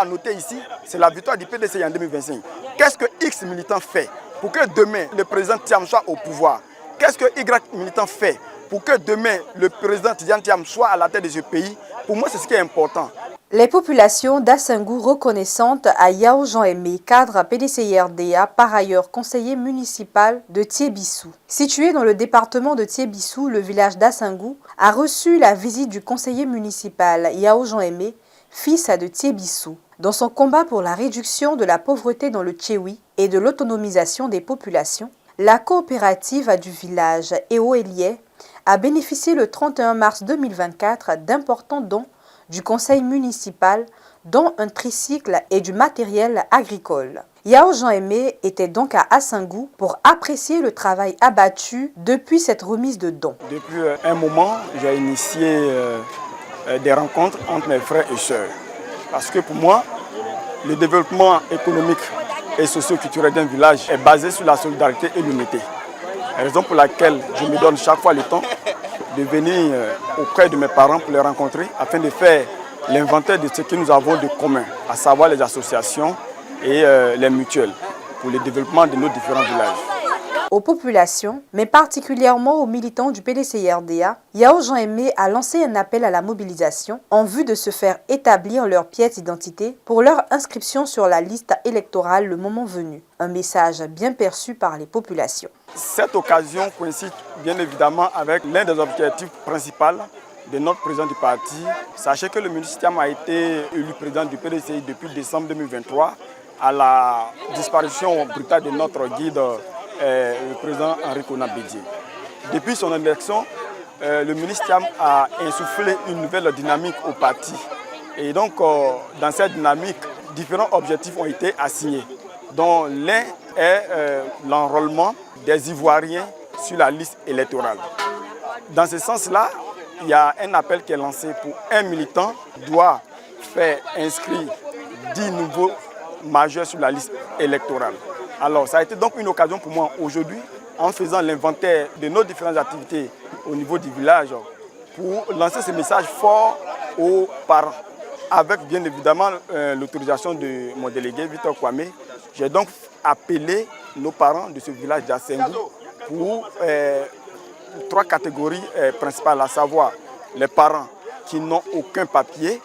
à noter ici, c'est la victoire du PDCI en 2025. Qu'est-ce que X militant fait pour que demain le président Thiam soit au pouvoir? Qu'est-ce que Y militant fait pour que demain le président Tidjane Thiam soit à la tête de ce pays? Pour moi, c'est ce qui est important. Les populations d'Assingou reconnaissantes à Yao Jean-Aimé, cadre PDCI-RDA, par ailleurs conseiller municipal de Thiébissou. Situé dans le département de Thiébissou, le village d'Assingou a reçu la visite du conseiller municipal Yao Jean-Aimé, fils de Thiébissou, dans son combat pour la réduction de la pauvreté dans le Tchéoui et de l'autonomisation des populations. La coopérative du village Eoélié a bénéficié le 31 mars 2024 d'importants dons du conseil municipal, dont un tricycle et du matériel agricole. Yao Jean-Aimé était donc à Assingou pour apprécier le travail abattu depuis cette remise de dons. Depuis un moment, j'ai initié des rencontres entre mes frères et sœurs. Parce que pour moi, le développement économique et socio-culturel d'un village est basé sur la solidarité et l'unité. Raison pour laquelle je me donne chaque fois le temps de venir auprès de mes parents pour les rencontrer afin de faire l'inventaire de ce que nous avons de commun, à savoir les associations et les mutuelles pour le développement de nos différents villages. Aux populations, mais particulièrement aux militants du PDCI-RDA, Yao Jean-Aimé a lancé un appel à la mobilisation en vue de se faire établir leur pièce d'identité pour leur inscription sur la liste électorale le moment venu. Un message bien perçu par les populations. Cette occasion coïncide bien évidemment avec l'un des objectifs principaux de notre président du parti. Sachez que le ministre Thiam a été élu président du PDCI depuis décembre 2023 à la disparition brutale de notre guide, le président Henri Konan Bédié. Depuis son élection, le ministre Thiam a insufflé une nouvelle dynamique au parti. Et donc, dans cette dynamique, différents objectifs ont été assignés, dont l'un est l'enrôlement des Ivoiriens sur la liste électorale. Dans ce sens-là, il y a un appel qui est lancé pour un militant doit faire inscrire 10 nouveaux majeurs sur la liste électorale. Alors, ça a été donc une occasion pour moi aujourd'hui, en faisant l'inventaire de nos différentes activités au niveau du village, pour lancer ce message fort aux parents. Avec bien évidemment l'autorisation de mon délégué Victor Kwame, j'ai donc appelé nos parents de ce village d'Assingou pour 3 catégories principales, à savoir les parents qui n'ont aucun papier.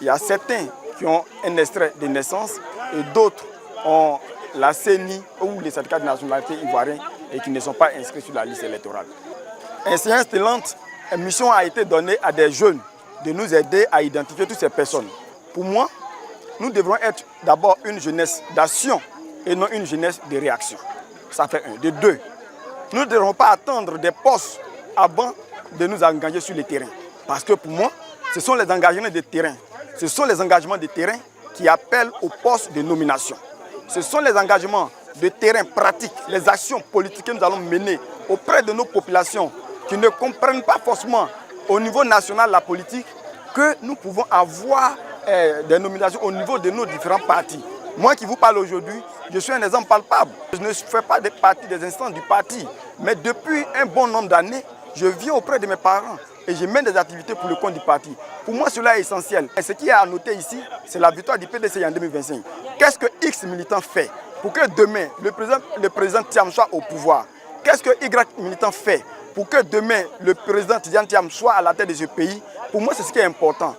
Il y a certains qui ont un extrait de naissance et d'autres ont la CENI ou les certificats de nationalité ivoiriens et qui ne sont pas inscrits sur la liste électorale. Ainsi, instillante, une mission a été donnée à des jeunes de nous aider à identifier toutes ces personnes. Pour moi, nous devrons être d'abord une jeunesse d'action et non une jeunesse de réaction. Ça fait un. De deux, nous ne devrons pas attendre des postes avant de nous engager sur le terrain. Parce que pour moi, ce sont les engagements de terrain. Ce sont les engagements de terrain qui appellent au poste de nomination. Ce sont les engagements de terrain pratiques, les actions politiques que nous allons mener auprès de nos populations qui ne comprennent pas forcément au niveau national la politique, que nous pouvons avoir des nominations au niveau de nos différents partis. Moi qui vous parle aujourd'hui, je suis un exemple palpable. Je ne fais pas partie des instances du parti, mais depuis un bon nombre d'années, je viens auprès de mes parents et je mène des activités pour le compte du parti. Pour moi, cela est essentiel. Et ce qui est à noter ici, c'est la victoire du PDCI en 2025. Qu'est-ce que X militant fait pour que demain, le président Thiam soit au pouvoir? Qu'est-ce que Y militant fait pour que demain, le président Tidjane Thiam soit à la tête de ce pays? Pour moi, c'est ce qui est important.